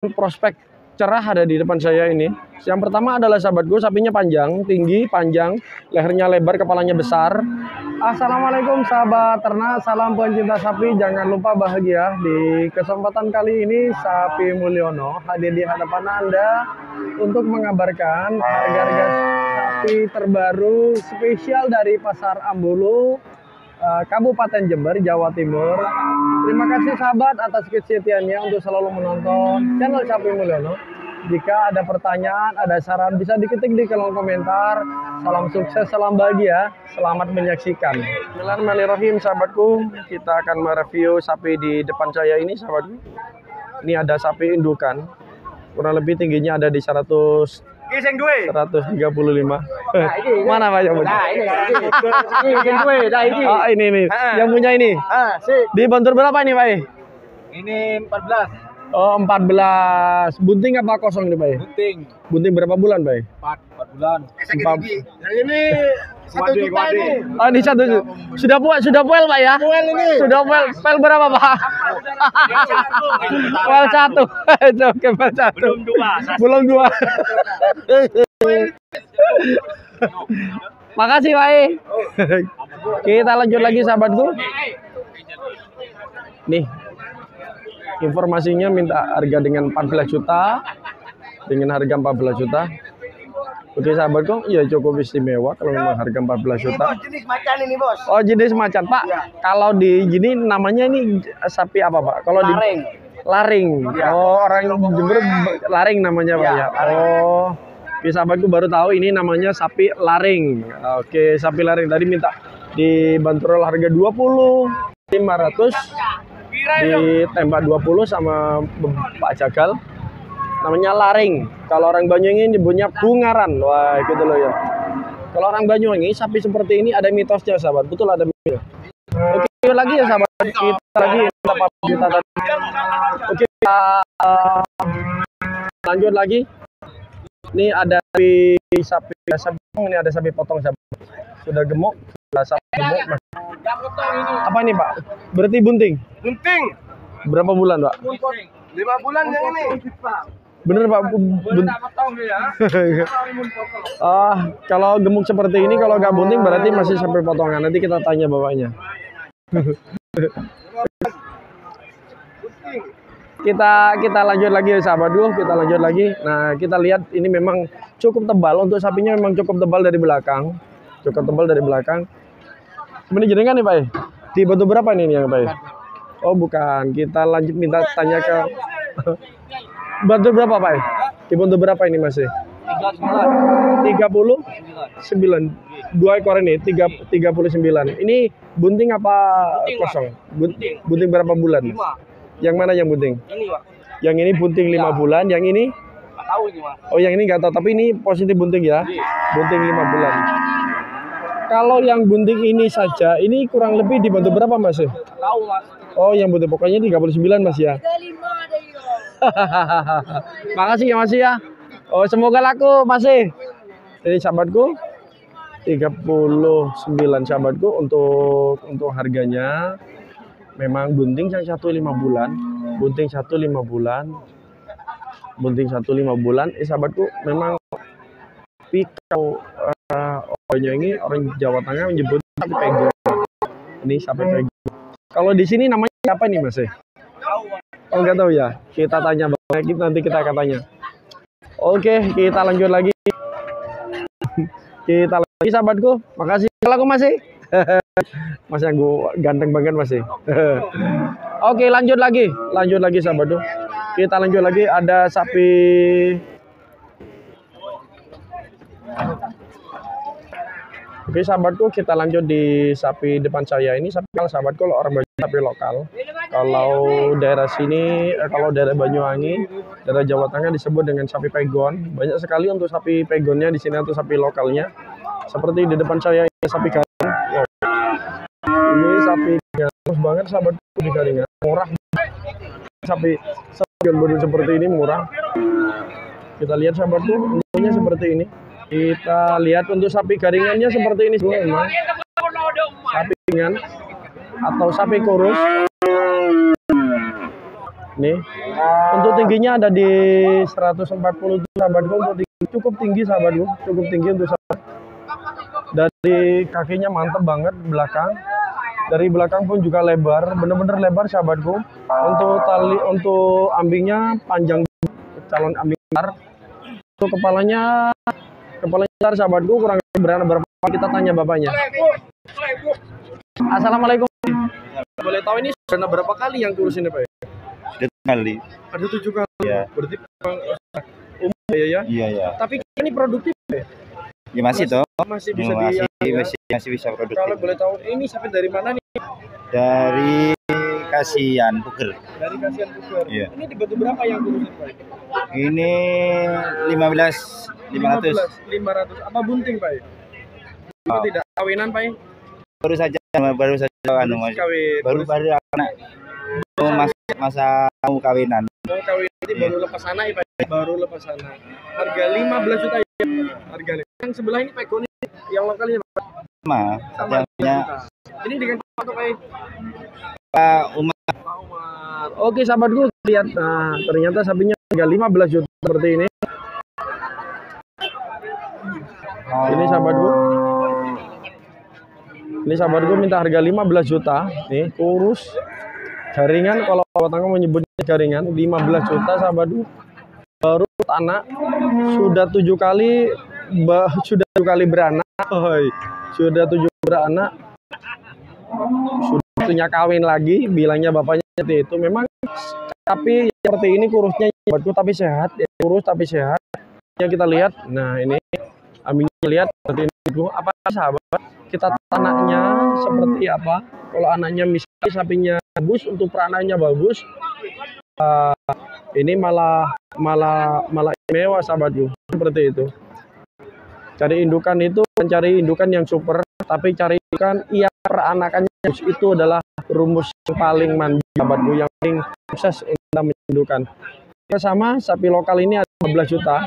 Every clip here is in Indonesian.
prospek cerah ada di depan saya ini. Yang pertama adalah sahabatku, sapinya panjang, tinggi, panjang, lehernya lebar, kepalanya besar. Assalamualaikum sahabat ternak, salam pencinta sapi, jangan lupa bahagia. Di kesempatan kali ini Sapi Mulyono hadir di hadapan Anda untuk mengabarkan harga-harga sapi terbaru spesial dari Pasar Ambulu, Kabupaten Jember, Jawa Timur. Terima kasih sahabat atas kesetiaannya untuk selalu menonton channel Sapi Mulyono. Jika ada pertanyaan, ada saran, bisa diketik di kolom komentar. Salam sukses, salam bahagia, selamat menyaksikan. Bismillahirrahmanirrahim sahabatku, kita akan mereview sapi di depan saya ini sahabatku. Ini ada sapi indukan, kurang lebih tingginya ada di 135. Mana Pak yang punya? Oh, ini. Yang punya ini. Dibantur berapa ini Pak? Ini 14. Oh, 14. Bunting apa kosong nih Pak? Bunting. Bunting berapa bulan Pak? 4 bulan. Yang ini 1 juta ini. Oh, ini 1 juta. Sudah puel Pak ya? Puel ini. Sudah puel. Puel berapa Pak? Puel 1. Oke, puel 1. Belum 2. Makasih Pak. Kita lanjut lagi sahabatku. Nih, informasinya minta harga dengan 14 juta. Dengan harga 14 juta. Oke sahabatku, ya cukup istimewa kalau memang harga 14 juta. Bos, jenis macan ini bos. Oh, jenis macan Pak. Ya. Kalau di gini namanya ini sapi apa Pak? Kalau di Laring. Laring. Ya. Oh, orang Jember laring namanya Pak ya. Oh. Oke, sahabatku baru tahu ini namanya sapi laring. Oke, sapi laring tadi minta dibanderol harga 20.500, ditembak 20 sama Pak Jagal. Namanya laring. Kalau orang Banyuwangi nyebutnya bungaran. Wah, gitu loh ya. Kalau orang Banyuwangi sapi seperti ini ada mitosnya sahabat. Betul ada mitos. Oke, lagi ya sahabat. Kita lagi kita tadi. Oke, lanjut lagi. Ini ada sapi ini ada sapi potong sahabat. Sudah gemuk, sudah sapi gemuk. Apa ini Pak? Berarti bunting. Bunting. Berapa bulan Pak? 5 bulan yang ini. Bener Pak. Kalau gemuk seperti ini, kalau nggak bunting berarti masih sampai potongan. Nanti kita tanya bapaknya. kita lanjut lagi ya sahabat. Kita lanjut lagi. Nah, kita lihat ini memang cukup tebal. Untuk sapinya memang cukup tebal dari belakang. Cukup tebal dari belakang. Sebenarnya jenengan nih Pak. Dibantu berapa nih yang Pak? Oh bukan. Kita lanjut minta tanya ke bantu berapa Pak? Dibantu berapa ini masih? 39. 2 ekor ini 39. Ini bunting apa kosong? Bunting berapa bulan? 5. Yang mana yang bunting? Ini Pak. Yang ini bunting 5 bulan, yang ini? Nggak tahu ini Pak. Oh, yang ini nggak tahu, tapi ini positif bunting ya. Bunting 5 bulan. Kalau yang bunting ini saja, ini kurang lebih dibantu berapa Mas? Tahu Mas. Oh, yang bunting pokoknya 39 Mas ya. Makasih ya Mas ya. Oh, semoga laku Mas. Ini sahabatku 39 sahabatku untuk harganya. Memang bunting yang 1 5 bulan. Bunting 1 5 bulan. Bunting 1 5 bulan. Sahabatku memang pikau orangnya ini orang Jawa Tengah menyebut sapi pego. Ini sapi pego. Kalau di sini namanya apa nih Mas? Oh nggak tahu ya. Kita tanya Bang, nanti kita akan tanya. Oke, kita lanjut lagi. Kita lagi sahabatku. Makasih kalau masih. Mas yang gue ganteng banget masih. Oke, lanjut lagi sahabatku. Kita lanjut lagi, ada sapi. Oke sahabatku, kita lanjut di sapi depan saya ini. Sapi kalau sahabatku, kalau orang Banyuwangi sapi lokal. Kalau daerah sini, kalau daerah Banyuwangi, daerah Jawa Tengah disebut dengan sapi pegon. Banyak sekali untuk sapi pegonnya di sini atau sapi lokalnya. Seperti di depan saya ini sapi garing. Wow. Ini sapi garing banget sahabatku, di garingan murah. Sapi berburu seperti ini murah. Kita lihat sahabatku, bentuknya seperti ini. Kita lihat untuk sapi garingannya seperti ini semua memang. Sapi garingan atau sapi kurus. Nih, untuk tingginya ada di 140 sahabatku, untuk tinggi, cukup tinggi sahabatku, cukup tinggi untuk sahabat. Dari kakinya mantap banget belakang, dari belakang pun juga lebar, bener-bener lebar sahabatku. Untuk tali, untuk ambingnya panjang, calon ambing besar. Untuk kepalanya besar sahabatku, kurang lebih berapa? Kita tanya bapaknya. Assalamualaikum. Boleh tahu ini sudah berapa kali yang kurus ini Pak? Kali. Ada 7 kali. Ya. Berarti umum ya? Iya ya. Tapi ini produktif ya? Ya masih toh. Masih bisa masih bisa Kalau produktif. boleh tahu ini sampai dari mana nih? Dari Kasihan Puger. Dari Kasihan Puger. Iya. Ini dibantu berapa yang kurus ini Pak? Ini 500. 500. Apa bunting Pak? Itu Oh. tidak kawinan Pak? Baru saja anu Mas. Kawin. Baru anak. Masa mau kawinan. Mau kawin ini baru lepas anak ya Pak? Baru lepas anak. Harga 15 juta ya? Harga yang sebelah ini Pak Goni yang lokalnya Pak? Sama. Katanya Ini dengan Pak Pak? Pak Umar. Pak Umar. Oke sahabatku, lihat. Nah, ternyata sapinya harga 15 juta seperti ini. Ini sahabatku. Ini sahabatku minta harga 15 juta. Nih, kurus. Jaringan, kalau tangga menyebutnya jaringan 15 juta sahabatku. Baru anak sudah 7 kali beranak. Sudah 7 beranak. Sudah punya kawin lagi, bilangnya bapaknya seperti itu. Memang tapi seperti ini kurusnya sahabatku, tapi sehat, ya, kurus tapi sehat. Yang kita lihat, nah ini ambingnya lihat seperti ini dulu. Apa sahabat? Kita anaknya seperti apa? Kalau anaknya misalnya sapinya bagus, untuk peranannya bagus, ini malah istimewa sahabatku, seperti itu. Cari indukan itu mencari indukan yang super, tapi cari indukan peranakannya itu adalah rumus yang paling mandiri sahabatku, yang paling sukses dalam mendukan. Bersama sapi lokal ini ada 15 juta.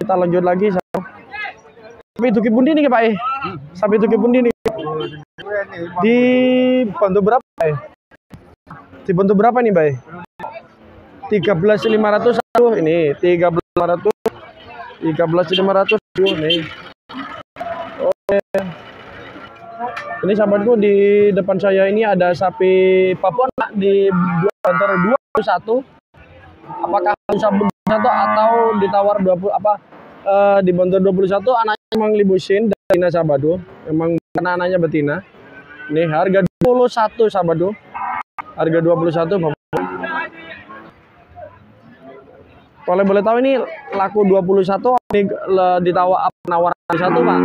Kita lanjut lagi sapi itu pundi nih Pak? Sapi itu pundi nih? Dibantu berapa Pak? Dibantu berapa nih Pak? 13.500 satu ini, 13.500 nih. Oke. Ini sahabatku, di depan saya ini ada sapi Papua di antara 21. Apakah sapi 21 atau ditawar 20 di bantu 21 anaknya memang libusin betina sahabatku. Memang karena anaknya betina. Ini harga 21 sahabatku. Harga 21 Bapak. Kalau boleh tahu ini laku 21 ini ditawar penawaran 1 Pak?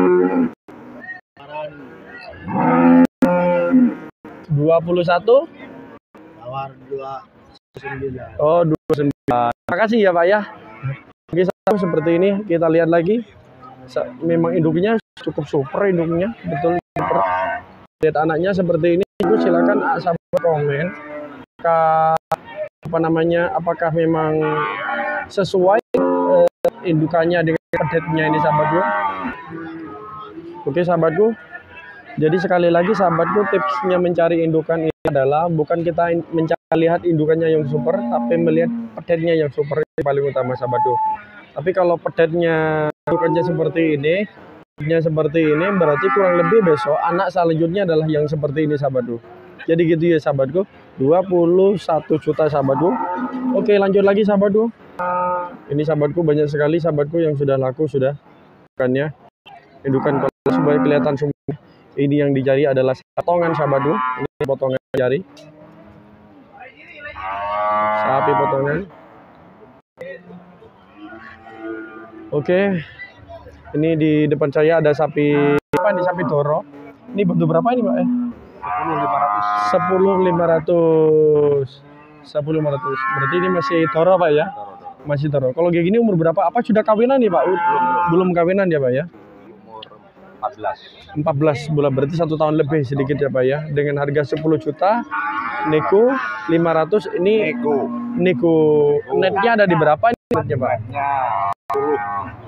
21 Tawar 29. Oh 29. Terima kasih ya Pak ya. Oke, seperti ini kita lihat lagi. Memang induknya cukup super, induknya betul super. Lihat anaknya seperti ini. Itu silakan sahabat komen. Apakah memang sesuai indukannya dengan pedetnya ini sahabatku. Oke sahabatku. Jadi sekali lagi sahabatku, tipsnya mencari indukan ini adalah bukan kita lihat indukannya yang super, tapi melihat pedetnya yang super, ini paling utama sahabatku. Tapi kalau pedetnya indukannya seperti ini, berarti kurang lebih besok anak selanjutnya adalah yang seperti ini sahabatku. Jadi gitu ya sahabatku, 21 juta sahabatku. Oke lanjut lagi sahabatku. Ini sahabatku banyak sekali sahabatku yang sudah laku sudah indukannya. Indukan kalau supaya kelihatan semua. Ini yang dicari adalah potongan sahabatku. Ini potongan jari. Sapi potongan. Oke. Ini di depan saya ada sapi apa nih, sapi Toro. Ini bentuk berapa ini, Pak? 10.500. 10.500. Berarti ini masih Toro, Pak ya? Masih Toro. Kalau kayak gini umur berapa? Apa sudah kawinan nih, Pak? Belum kawinan ya, Pak ya? 14 bulan, berarti 1 tahun lebih sedikit ya Pak ya. Dengan harga 10 juta nego 500 ini nego. Netnya ada di berapa ini netnya Pak?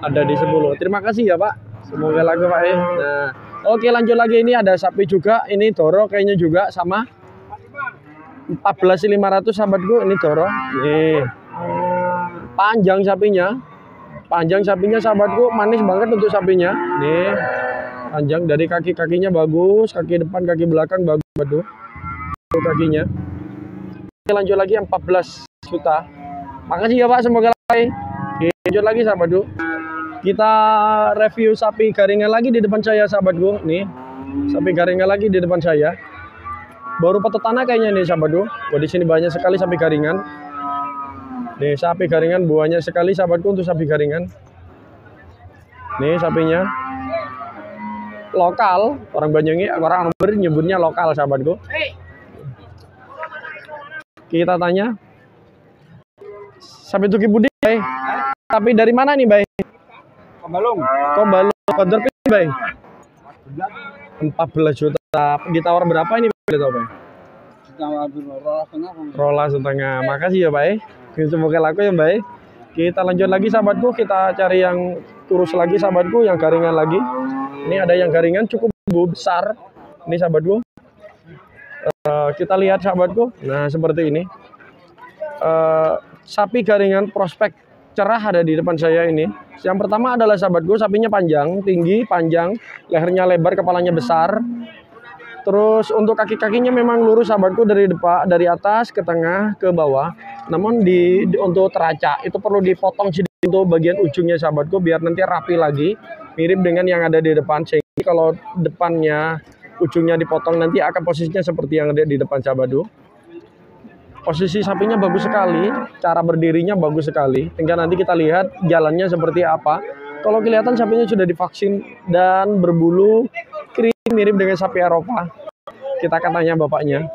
Ada di 10. Terima kasih ya Pak. Semoga laku Pak ya. Nah, oke lanjut lagi, ini ada sapi juga, ini Toro kayaknya juga sama. 14.500 sahabatku, ini dorong. Nih. Panjang sapinya. Panjang sapinya sahabatku, manis banget untuk sapinya. Nih. Panjang dari kaki-kakinya bagus, kaki depan, kaki belakang bagus sahabatku. Untuk kakinya. Oke, lanjut lagi 14 juta. Makasih ya Pak, semoga lancar. Lanjut lagi sahabatku. Kita review sapi garingan lagi di depan saya sahabatku. Nih. Sapi garingan lagi di depan saya. Baru patut tanah kayaknya nih sahabatku. Wah, di sini banyak sekali sapi garingan. Nih sapi garingan banyak sekali sahabatku untuk sapi garingan. Nih sapinya. Lokal, orang Banyuwangi, orang Amber nyebutnya lokal sahabatku. Kita tanya. Sapi Tuki Budi, Bay. Sapi dari mana nih, Bay? Kombalung. Kombalung. Kotor pilih, Bay. 14 juta. Ditawar berapa ini, Bay? Rola setengah. Makasih ya, Bay. Semoga laku ya, Bay. Kita lanjut lagi sahabatku, kita cari yang kurus lagi sahabatku, yang garingan lagi. Ini ada yang garingan cukup besar. Ini sahabatku. Kita lihat sahabatku. Nah, seperti ini. Sapi garingan prospek cerah ada di depan saya ini. Yang pertama adalah sahabatku, sapinya panjang, tinggi, panjang, lehernya lebar, kepalanya besar. Terus untuk kaki-kakinya memang lurus sahabatku, dari depan, dari atas ke tengah ke bawah. Namun untuk teraca itu perlu dipotong sedikit untuk bagian ujungnya sahabatku, biar nanti rapi lagi, mirip dengan yang ada di depan. Sehingga kalau depannya ujungnya dipotong nanti akan posisinya seperti yang ada di depan sahabatku. Posisi sapinya bagus sekali, cara berdirinya bagus sekali. Tinggal nanti kita lihat jalannya seperti apa. Kalau kelihatan sapinya sudah divaksin dan berbulu kering mirip dengan sapi Eropa. Kita akan tanya bapaknya.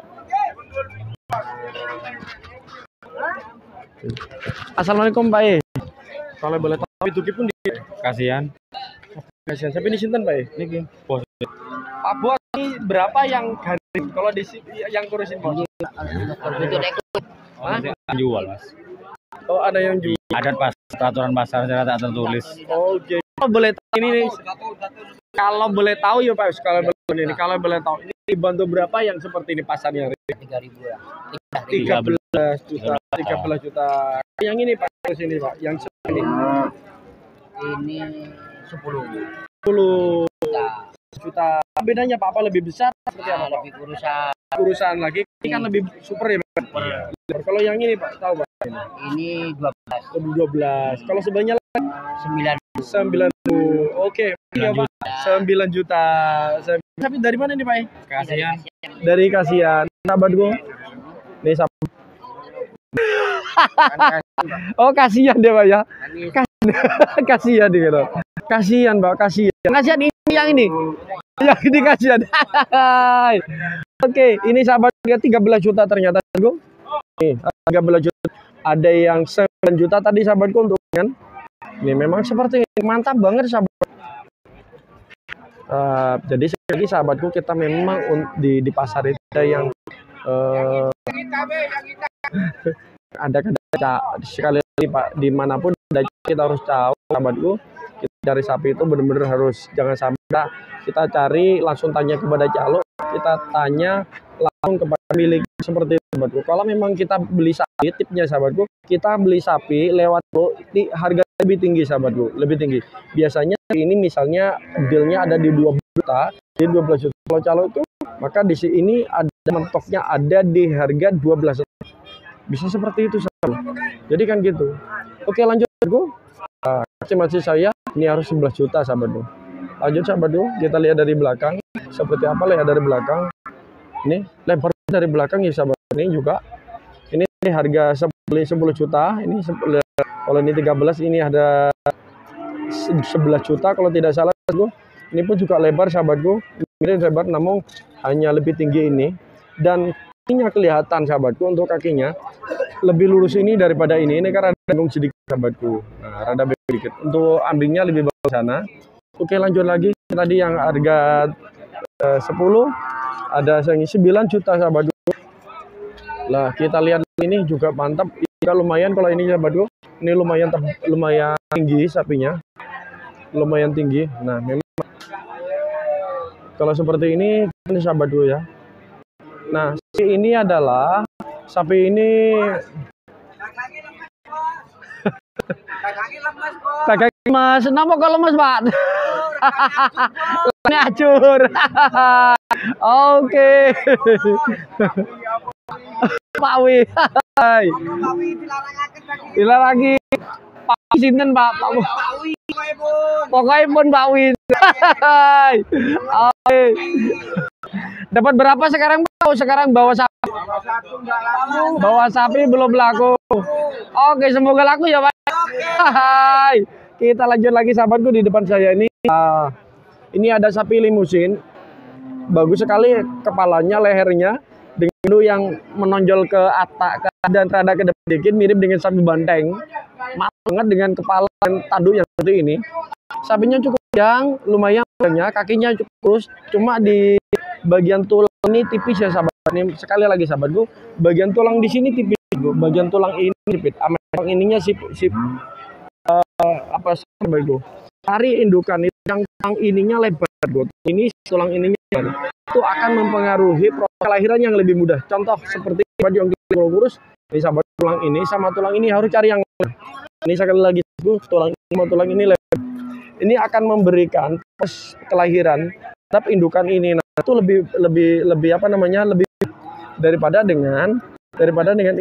Assalamualaikum Pak E. Kalau boleh tahu sapi Tuki pun di kasihan. kasihan. Sapi ini sinten Pak E? Niki bos. Pak Bos, ini berapa yang garing? Kalau di yang kurusin Bos? Jual Mas. Oh, ada yang jual. Adat pas peraturan pasar secara tak tertulis. Oke. Kalau boleh tahu ini nih, kalau boleh tahu ya Pak, kalau boleh tahu ini dibantu berapa yang seperti ini pasarnya? 3.000 ya. 13 juta. 13 juta. Yang ini Pak, sini Pak, yang ini. Ini 10 juta. Bedanya Pak, apa lebih besar seperti apa Pak? lebih kurusan. Urusan lagi ini kan lebih super ya Pak. Kalau yang ini Pak, tahu Pak? Ini 12. Lebih 12. Kalau sebanyak 9. 9. Oke, iya Pak. 9 juta. Tapi dari mana nih Pak? Kasihan. Dari Kasihan. Sahabatku. Nih sahabat. Oh, kasihan dia Pak ya. Kasihan dia gitu. Kasihan Pak, kasihan. Kasihan ini yang ini. Yang ini kasihan. Oke, ini sahabat 13 juta ternyata Sahabatku. Nih, 13 juta. Ada yang 9 juta tadi sahabatku untuk kan. Ini memang seperti ini. Mantap banget sahabat. Jadi sekali lagi sahabatku, kita memang di pasar itu ada yang ada sekali lagi Pak, dimanapun ada kita harus tahu sahabatku, kita cari sapi itu benar-benar harus, jangan sampai kita cari langsung tanya kepada calo, kita tanya langsung kepada milik seperti itu sahabatku. Kalau memang kita beli sapi, tipnya sahabatku, kita beli sapi lewat harga lebih tinggi sahabatku, lebih tinggi. Biasanya ini misalnya dealnya ada di 12 juta, di 12 juta. Kalau calo itu maka di sini ada mentoknya ada di harga 12 juta. Bisa seperti itu sahabat. Jadi kan gitu. Oke, lanjut sahabatku. Estimasi saya ini harus 11 juta sahabatku. Lanjut sahabatku, kita lihat dari belakang seperti apa lihat dari belakang. Ini lebar dari belakang ya sahabat. Ini juga ini harga 10 juta. Ini kalau ini 13, ini ada 11 juta kalau tidak salah sahabatku. Ini pun juga lebar sahabatku. Ini lebar namun hanya lebih tinggi ini, dan kakinya kelihatan sahabatku, untuk kakinya lebih lurus ini daripada ini karena ada ganggung sedikit sahabatku. Nah, rada sedikit. Untuk ambingnya lebih bawah sana. Oke, lanjut lagi. Tadi yang harga 10 ada yang 9 juta sahabatku. Lah, kita lihat ini juga mantap. Ini lumayan kalau ini sahabatku. Ini lumayan tinggi sapinya. Lumayan tinggi. Nah, memang kalau seperti ini sahabatku ya. Nah, ini adalah Sapi ini kagak mas, kenapa kalau mas Pak? Ini acur. Oke. Pak Wi. Dilarang lagi. Pak sinten Pak? Pokoknya pun Pak Wi. Oke. Dapat berapa sekarang Pak? Sekarang bawa sapi. Bawa sapi belum laku. Oke, semoga laku ya Pak. Hai. Kita lanjut lagi sahabatku di depan saya ini. Ini ada sapi limusin. Bagus sekali kepalanya, lehernya dengan yang menonjol ke atas dan rada ke depan dikit, mirip dengan sapi banteng. Mantap banget dengan kepala dan tanduk yang seperti ini. Sapinya cukup panjang, lumayan panjangnya, kakinya cukup lurus. Cuma di bagian tulang ini tipis ya sahabat. Ini sekali lagi sahabatku, bagian tulang di sini tipis. Bagian tulang ini tipis. Tulang ininya apa sahabat itu? Hari indukan itu yang tulang ininya lebar. Ini tulang ininya lebar. Itu akan mempengaruhi proses kelahiran yang lebih mudah. Contoh seperti yang kurus, ini sahabat tulang ini sama tulang ini harus cari yang lebar. Ini sekali lagi tulang ini sama tulang ini lebar. Ini akan memberikan proses kelahiran terhadap indukan ini. Nah, itu lebih apa namanya? Lebih daripada dengan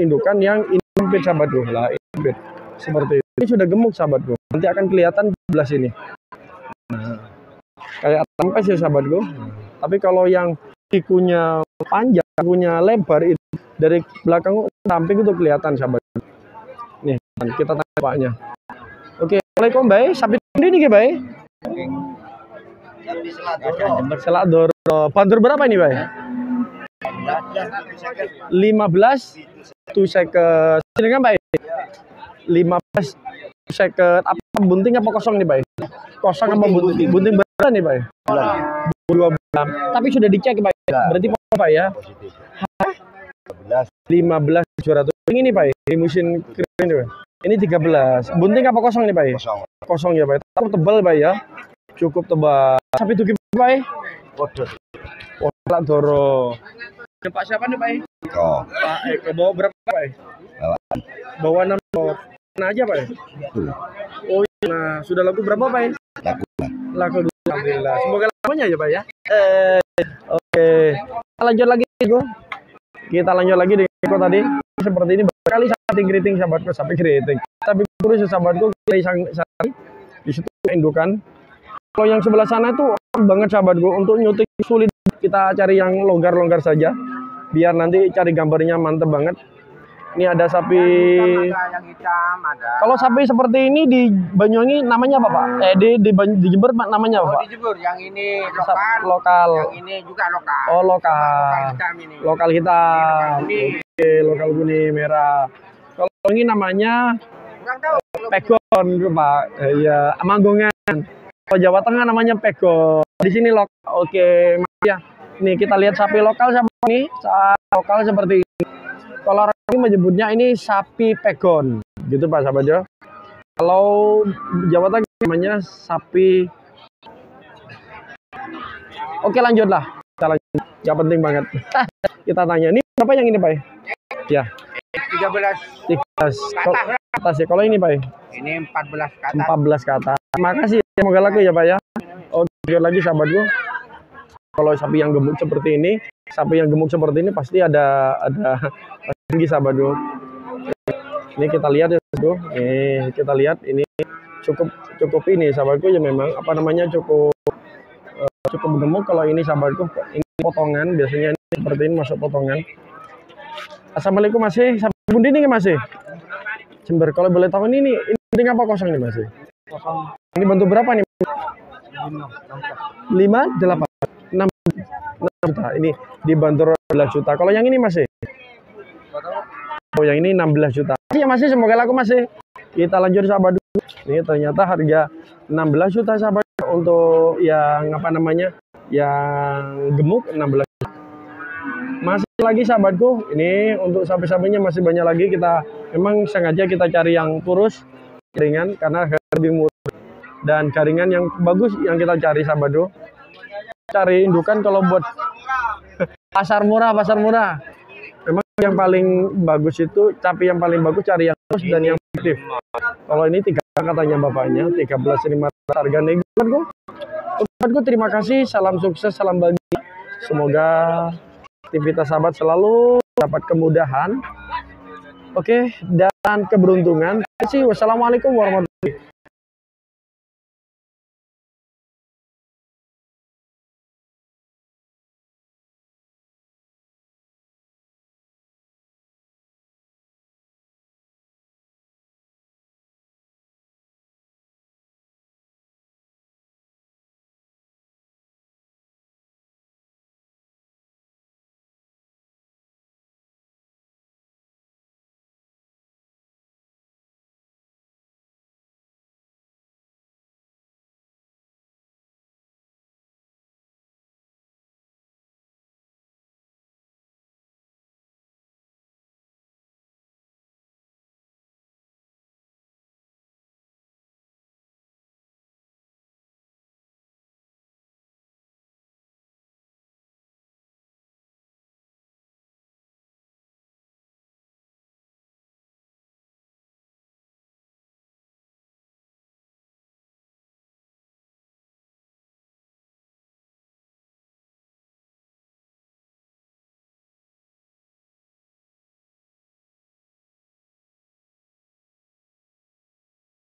indukan yang ini sempit sahabatku. Lah, ini sempit. Seperti itu. Ini sudah gemuk sahabatku. Nanti akan kelihatan di sebelah sini. Nah, kayak tempes ya sahabatku. Tapi kalau yang sikunya panjang, sikunya lebar itu dari belakang samping itu kelihatan sahabatku. Nih, kita tanya Paknya. Oke, Assalamualaikum Bay. Sapi ini nih Bay. Selak Doro. Bantur berapa ini Bay? 15 tuh seket. Sini kan Bay? 15 seket. Apa bunting apa kosong nih Bay? Kosong apa bunting? Bunting berapa nih Bay? 2 bulan. Tapi sudah dicek Bay. Berarti apa ya? 15.700. Ini Bay, limusin keren nih Bay. Ini 13. Bunting apa kosong nih Bay? Kosong ya Bay. Tapi tebal Bay ya. Cukup tebal. Sapi itu gimana Bay? Selak Doro. Pak siapa nih Bay? Pak Eko. Bawa berapa Bay? Bawa 6 ekor. Mana aja Bay? Oh iya. Nah, sudah laku berapa Bay? Laku 2. Alhamdulillah. Semoga lamanya ya Bay ya. Oke. Kita lanjut lagi Eko. Kita lanjut lagi dengan Eko tadi. Seperti ini berkali sapi keriting sahabatku, sapi keriting. Tapi terus sahabatku di situ indukan. Kalau yang sebelah sana itu banget sahabatku, untuk nyuting sulit, kita cari yang longgar-longgar saja biar nanti cari gambarnya mantep banget. Ini ada sapi yang hitam ada. kalau sapi seperti ini di Banyuwangi namanya apa Pak? Di Jember namanya apa Pak? Di Jember yang ini lokal. Yang ini juga lokal. Oh lokal. Lokal hitam ini. Lokal hitam. Kuning. Oke, lokal kuning merah. Kalau ini namanya Kurang tahu. pegon Pak. Iya, Manggungan. Kalau Jawa Tengah namanya pegon. Di sini lokal. Oke, ya. Nih kita lihat sapi lokal seperti ini. Sapi lokal seperti ini. Kalau orang ini menyebutnya ini sapi pegon, gitu Pak sahabat ya. Kalau Jawa Tengah namanya sapi. Oke lanjutlah. Kita lanjut. Gak penting banget. Kita tanya ini berapa yang ini Pak? Ya. 13 13 atas ya. Kalau ini Pak? ini 14 kata. 14 ke atas. Terima kasih. Semoga laku ya Pak ya. Oke lagi sahabatku. Kalau sapi yang gemuk seperti ini, pasti ada tinggi sahabatku. Ini kita lihat ya sahabatku. Kita lihat ini cukup ini sahabatku ya, memang apa namanya cukup gemuk. Kalau ini sahabatku, ini potongan, biasanya ini seperti ini masuk potongan. Assalamualaikum masih sapi bundi ini masih Jember. Kalau boleh tahu ini penting apa kosong nih masih? Kosong. Ini bantu berapa nih? 5, 8, 6 juta. Ini dibantu 12 juta. Kalau yang ini masih? Oh yang ini 16 juta. Ya masih, semoga laku masih. Kita lanjut sahabat dulu. Ini ternyata harga 16 juta sahabat untuk yang apa namanya? Yang gemuk 16 juta. Masih lagi sahabatku. Ini untuk sapi-sapinya masih banyak lagi. Kita memang sengaja kita cari yang kurus, ringan karena lebih murah. Dan jaringan yang bagus yang kita cari sahabatku. Cari indukan kalau buat pasar murah. Memang yang paling bagus itu sapi yang paling bagus cari yang terus dan yang aktif. Kalau ini 3 katanya bapaknya 13.500 harga nego. Sobatku terima kasih, salam sukses, salam bahagia. Semoga aktivitas sahabat selalu dapat kemudahan. Oke, dan keberuntungan. Terima kasih. Wassalamualaikum warahmatullahi wabarakatuh.